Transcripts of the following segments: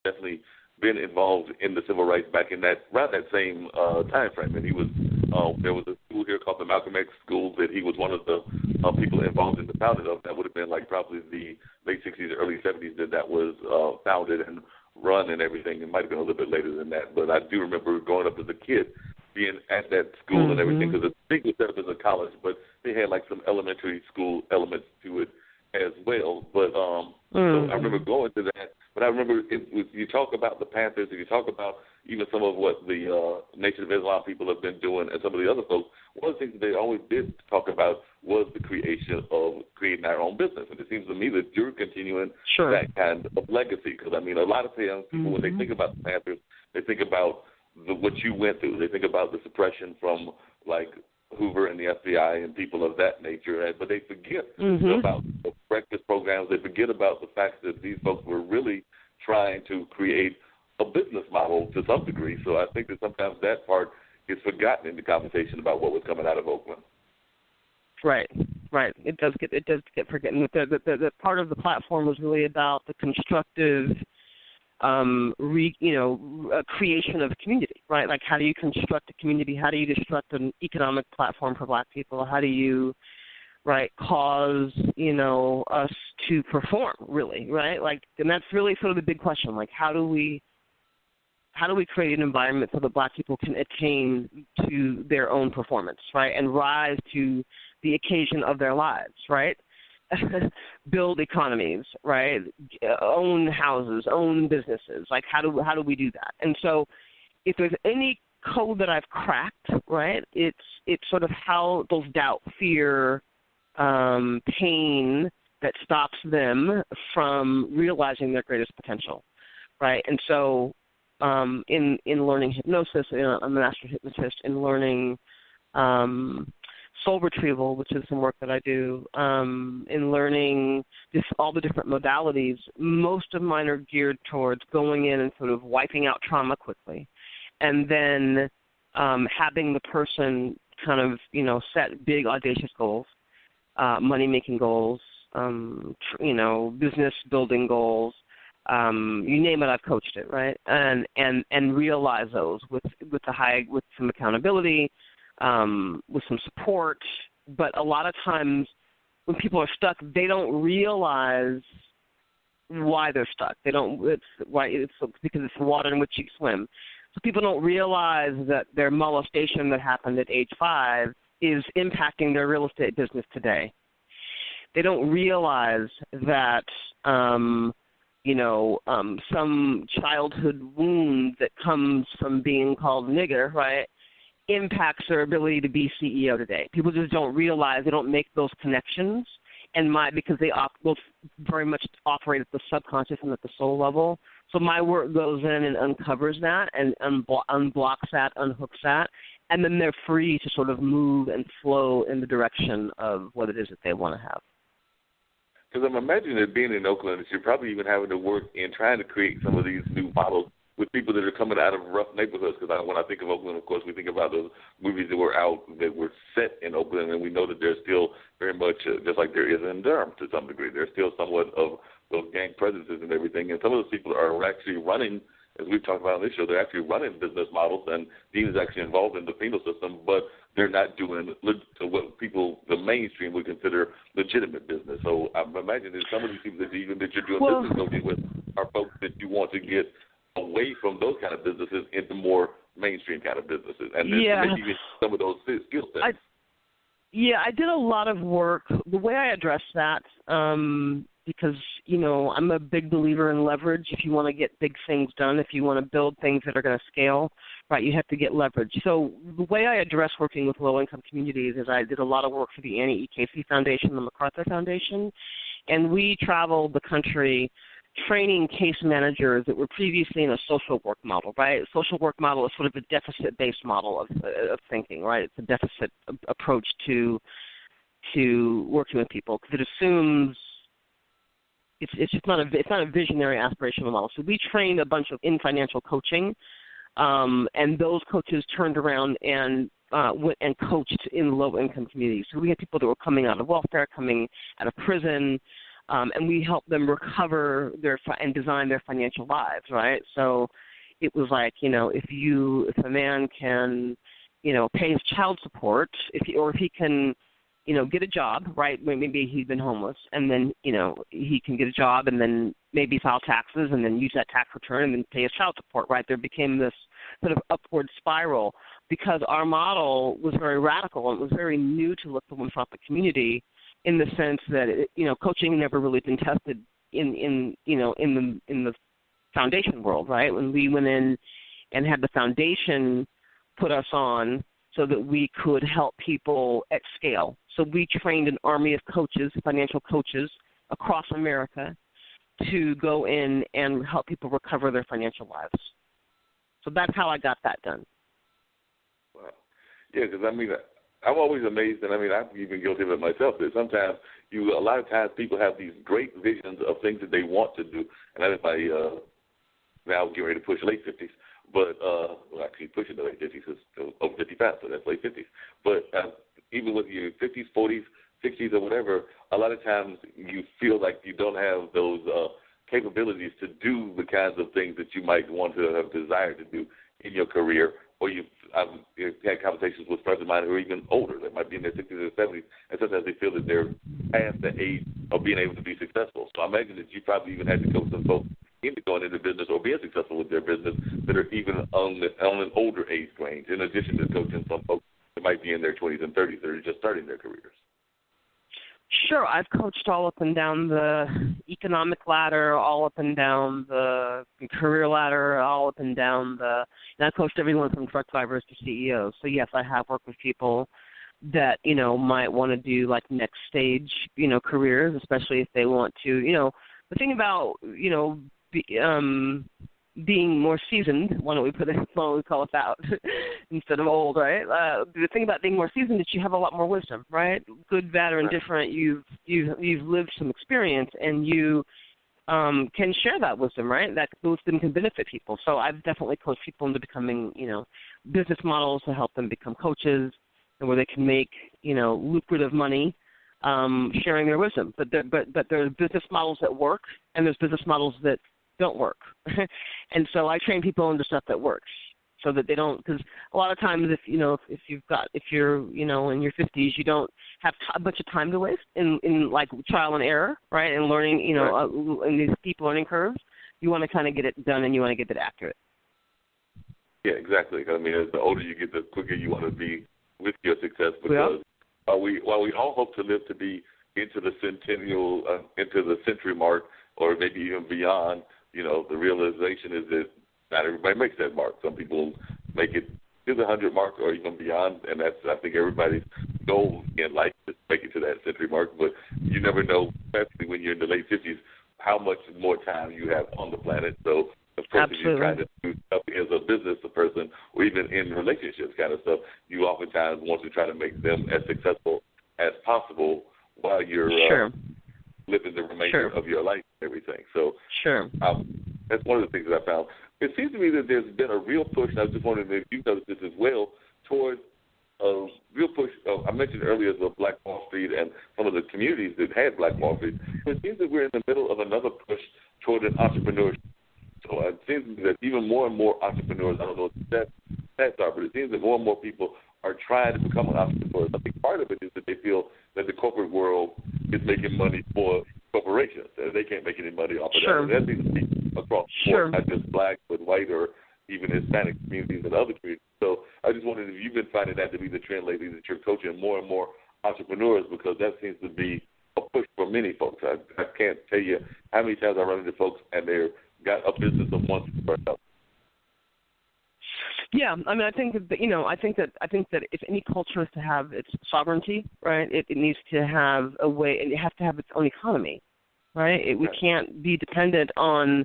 definitely been involved in the civil rights back in around that same time frame. And he was there was a school here called the Malcolm X School that he was one of the people involved in the founding of. That would have been like probably the late 60s, early 70s that was founded and run and everything. It might have been a little bit later than that, but I do remember growing up as a kid being at that school and everything, because I think it was set up as a college, but they had like some elementary school elements to it as well. But so I remember going to that. But I remember you talk about the Panthers, and you talk about even some of what the Nation of Islam people have been doing, and some of the other folks. One of the things that they always did talk about was the creation of creating our own business. And it seems to me that you're continuing that kind of legacy. Because, I mean, a lot of young people, when they think about the Panthers, they think about what you went through. They think about the suppression from, like, Hoover and the FBI and people of that nature, but they forget about the breakfast programs. They forget about the fact that these folks were really trying to create a business model to some degree. So I think that sometimes that part is forgotten in the conversation about what was coming out of Oakland. Right. It does get forgotten. The part of the platform was really about the constructive creation of community, right? Like, how do you construct a community? How do you construct an economic platform for Black people? How do you, cause, us to perform, really, right? Like, and that's really sort of the big question. Like, how do we create an environment so that Black people can attain to their own performance, right, and rise to the occasion of their lives, right? Build economies, right? Own houses, own businesses. Like, how do we do that? And so, if there's any code that I've cracked, right, it's sort of how those doubt, fear, pain that stops them from realizing their greatest potential, right? And so, in learning hypnosis, I'm a master hypnotist. In learning soul retrieval, which is some work that I do, in learning all the different modalities, most of mine are geared towards going in and sort of wiping out trauma quickly, and then having the person kind of, set big, audacious goals, money-making goals, business-building goals, you name it, I've coached it, right? And realize those with some accountability, with some support. But a lot of times when people are stuck, they don't realize why they're stuck. It's because it's the water in which you swim. So people don't realize that their molestation that happened at age 5 is impacting their real estate business today. They don't realize that some childhood wound that comes from being called nigger, right, impacts their ability to be CEO today. People just don't realize, they don't make those connections, because they both very much operate at the subconscious and at the soul level. So my work goes in and uncovers that and unblocks that, unhooks that, and then they're free to sort of move and flow in the direction of what it is that they want to have. Because I'm imagining that being in Oakland, you're probably even having to work in trying to create some of these new models with people that are coming out of rough neighborhoods. Because when I think of Oakland, of course, we think about those movies that were set in Oakland, and we know that there's still very much, just like there is in Durham to some degree, there's still somewhat of those gang presences and everything. And some of those people are actually running, as we've talked about on this show, they're actually running business models, and Dean is actually involved in the penal system, but they're not doing what people, the mainstream, would consider legitimate business. So I'm imagining that some of these people that you're doing business coaching with are folks that you want to get away from those kind of businesses into more mainstream kind of businesses, and then maybe get some of those skill sets. I did a lot of work. The way I address that, because, I'm a big believer in leverage. If you want to get big things done, if you want to build things that are going to scale, right, you have to get leverage. So the way I address working with low-income communities is I did a lot of work for the Annie E. Casey Foundation, the MacArthur Foundation, and we traveled the country training case managers that were previously in a social work model, right? Social work model is sort of a deficit-based model of thinking, right? It's a deficit approach to working with people, because it assumes it's just not a visionary aspirational model. So we trained a bunch in financial coaching, and those coaches turned around and went and coached in low-income communities. So we had people that were coming out of welfare, coming out of prison, and we help them recover and design their financial lives, right? So it was like, if a man can, pay his child support, if he can, get a job, right? Maybe he's been homeless, and then, he can get a job and then maybe file taxes and then use that tax return and then pay his child support, right? There became this sort of upward spiral because our model was very radical and it was very new to look for philanthropic community in the sense that, coaching never really been tested in the foundation world, right? When we went in and had the foundation put us on so that we could help people at scale. So we trained an army of coaches, financial coaches, across America to go in and help people recover their financial lives. So that's how I got that done. Wow. Yeah, because, I'm always amazed, and I'm even guilty of it myself, that sometimes a lot of times people have these great visions of things that they want to do, and that is my, now getting ready to push late 50s, but, actually pushing the late 50s, it's over 55, so that's late 50s. But even with your 50s, 40s, 60s, or whatever, a lot of times you feel like you don't have those capabilities to do the kinds of things that you might want to have desired to do in your career, or I've had conversations with friends of mine who are even older, that might be in their 60s or 70s, and sometimes they feel that they're past the age of being able to be successful. So I imagine that you probably even had to coach some folks into going into business or being successful with their business that are even on an older age range, in addition to coaching some folks that might be in their 20s and 30s that are just starting their careers. Sure, I've coached all up and down the economic ladder, all up and down the career ladder, all up and down and I've coached everyone from truck drivers to CEOs. So yes, I have worked with people that, might want to do like next stage, careers, especially if they want to, the thing about, being more seasoned, why don't we call it that instead of old, right? The thing about being more seasoned is you have a lot more wisdom, right? Good, bad, or indifferent. You've lived some experience, and you can share that wisdom, right? That wisdom can benefit people. So I've definitely coached people into becoming, business models to help them become coaches, and where they can make, lucrative money sharing their wisdom. But there's business models that work, and there's business models that don't work. And so I train people into stuff that works so that they don't, because a lot of times if you're, in your 50s, you don't have a bunch of time to waste in like trial and error, right? And learning, in these steep learning curves, you want to kind of get it done and you want to get it accurate. Yeah, exactly. As the older you get, the quicker you want to be with your success, because while we all hope to live to be into the into the century mark, or maybe even beyond, the realization is that not everybody makes that mark. Some people make it to the 100 mark or even beyond, and that's, I think, everybody's goal in life is to make it to that century mark. But you never know, especially when you're in the late 50s, how much more time you have on the planet. So, of course, if you're trying to do stuff as a business person or even in relationships kind of stuff, you oftentimes want to try to make them as successful as possible while you're living the remainder of your life and everything. So that's one of the things that I found. It seems to me that there's been a real push, and I was just wondering if you noticed this as well, towards a real push. I mentioned earlier the Black Wall Street and some of the communities that had Black Wall Street. But it seems that we're in the middle of another push toward an entrepreneurship. So it seems that even more and more entrepreneurs, I don't know what the stats are, but it seems that more and more people are trying to become an entrepreneur. I think part of it is that they feel that the corporate world is making money for corporations, and they can't make any money off of that. And that seems to be across the board, not just black, but white or even Hispanic communities and other communities. So I just wondered if you've been finding that to be the trend lately, that you're coaching more and more entrepreneurs, because that seems to be a push for many folks. I can't tell you how many times I run into folks and they've got a business of one person. Yeah, I think that if any culture is to have its sovereignty, right, it needs to have a way, and it has to have its own economy, right? We can't be dependent on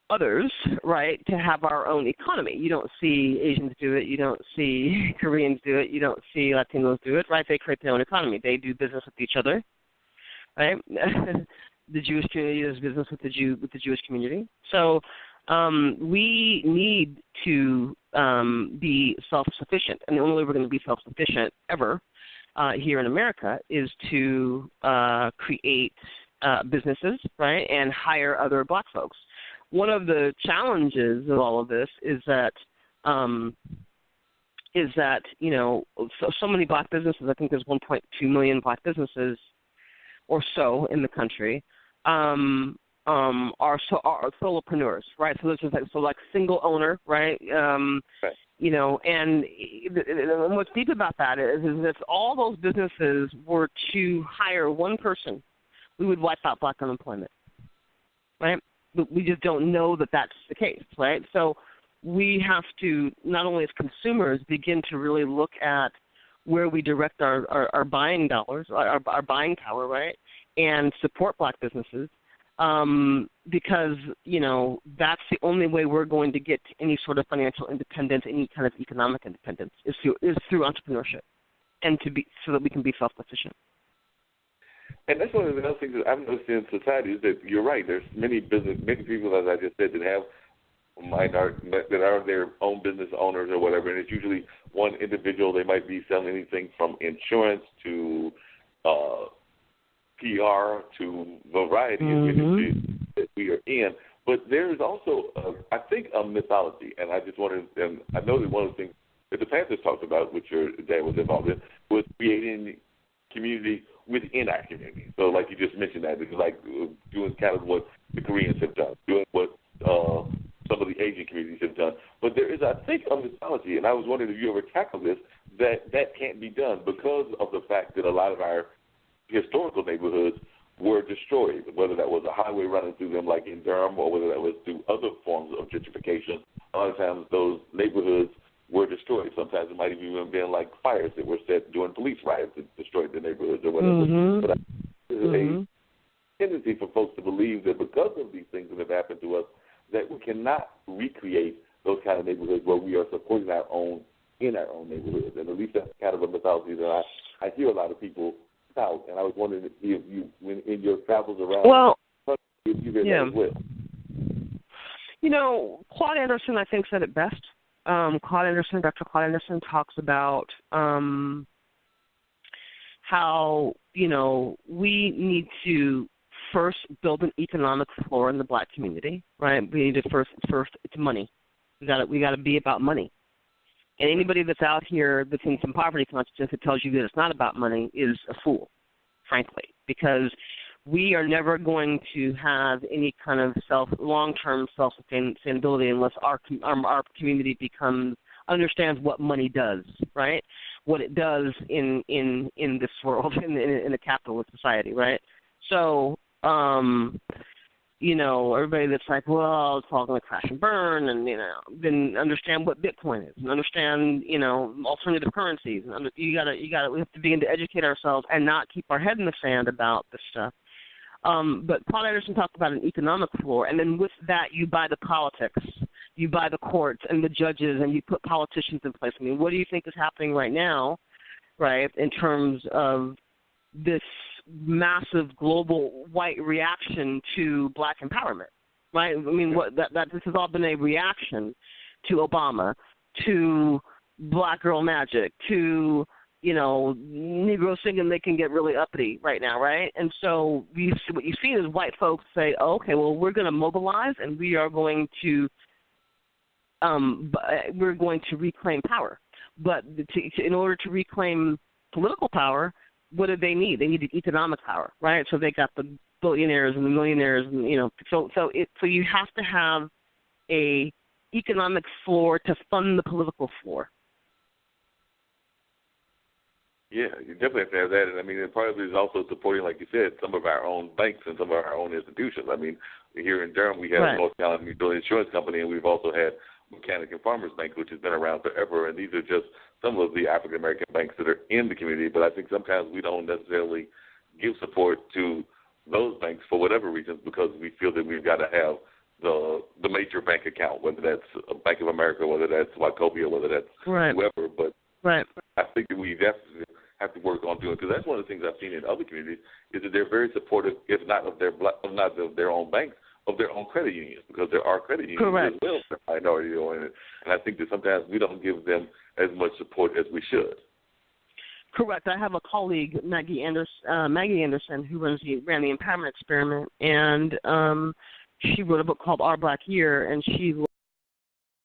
others, right, to have our own economy. You don't see Asians do it. You don't see Koreans do it. You don't see Latinos do it, right? They create their own economy. They do business with each other, right? The Jewish community does business with the Jewish community. So we need to be self-sufficient, and the only way we're going to be self-sufficient ever here in America is to create businesses, right, and hire other black folks. One of the challenges of all of this is that so many black businesses. I think there's 1.2 million black businesses or so in the country. Are solopreneurs, right? So this is like single owner, right? Right. And what's deep about that is if all those businesses were to hire one person, we would wipe out black unemployment, right? But we just don't know that that's the case, right? So we have to, not only as consumers, begin to really look at where we direct our buying dollars, our buying power, right, and support black businesses. Because, that's the only way we're going to get to any sort of financial independence, any kind of economic independence, is through entrepreneurship, and so that we can be self-sufficient. And that's one of the other things that I've noticed in society is that you're right. There's many people, as I just said, that have that are their own business owners or whatever, and it's usually one individual. They might be selling anything from insurance to PR to variety of industries that we are in. But there is also, I think, a mythology, and I just wanted, and I know that one of the things that the Panthers talked about, which your dad was involved in, was creating community within our community. So like you just mentioned that, it's like doing kind of what the Koreans have done, doing what some of the Asian communities have done. But there is, I think, a mythology, and I was wondering if you ever tackled this, that can't be done because of the fact that a lot of our historical neighborhoods were destroyed, whether that was a highway running through them like in Durham or whether that was through other forms of gentrification. A lot of times those neighborhoods were destroyed. Sometimes it might have even been like fires that were set during police riots that destroyed the neighborhoods or whatever. But there's a tendency for folks to believe that because of these things that have happened to us, that we cannot recreate those kind of neighborhoods where we are supporting our own in our own neighborhoods. And at least that's kind of a mythology that I hear a lot of people out, and I was wondering if you, in your travels around, if you read that as well. Claude Anderson, I think, said it best. Dr. Claude Anderson talks about how, we need to first build an economic floor in the black community, right? We need to first it's money. We got to be about money. And anybody that's out here that's in some poverty consciousness that tells you that it's not about money is a fool, frankly, because we are never going to have any kind of long-term self-sustainability unless our community understands what money does, right? What it does in this world, in a capitalist society, right? So, everybody that's like, well, it's all going to crash and burn, and, then understand what Bitcoin is, and understand, alternative currencies. And we have to begin to educate ourselves and not keep our head in the sand about this stuff. But Paul Anderson talked about an economic floor, and then with that, you buy the politics, you buy the courts and the judges, and you put politicians in place. I mean, what do you think is happening right now, right, in terms of this massive global white reaction to black empowerment, right? I mean, this has all been a reaction to Obama, to Black Girl Magic, to, Negro singing they can get really uppity right now, right? And so what you see is white folks say, oh, okay, well, we're going to mobilize and we are going to reclaim power. But in order to reclaim political power, what do they need? They need economic power, right? So they got the billionaires and the millionaires, and so you have to have a economic floor to fund the political floor. Yeah, you definitely have to have that, and I mean, part of it is also supporting, like you said, some of our own banks and some of our own institutions. I mean, here in Durham, we have North Carolina Mutual Insurance Company, and we've also had Mechanic and Farmers Bank, which has been around forever, and these are just some of the African American banks that are in the community. But I think sometimes we don't necessarily give support to those banks for whatever reasons, because we feel that we've got to have the major bank account, whether that's Bank of America, whether that's Wachovia, whether that's whoever. But I think that we definitely have to work on doing, because that's one of the things I've seen in other communities is that they're very supportive, if not of their own banks, of their own credit unions, because there are credit unions as well that are minority-oriented. And I think that sometimes we don't give them as much support as we should. Correct. I have a colleague, Maggie Anderson, who ran the Empowerment Experiment, and she wrote a book called Our Black Year, and she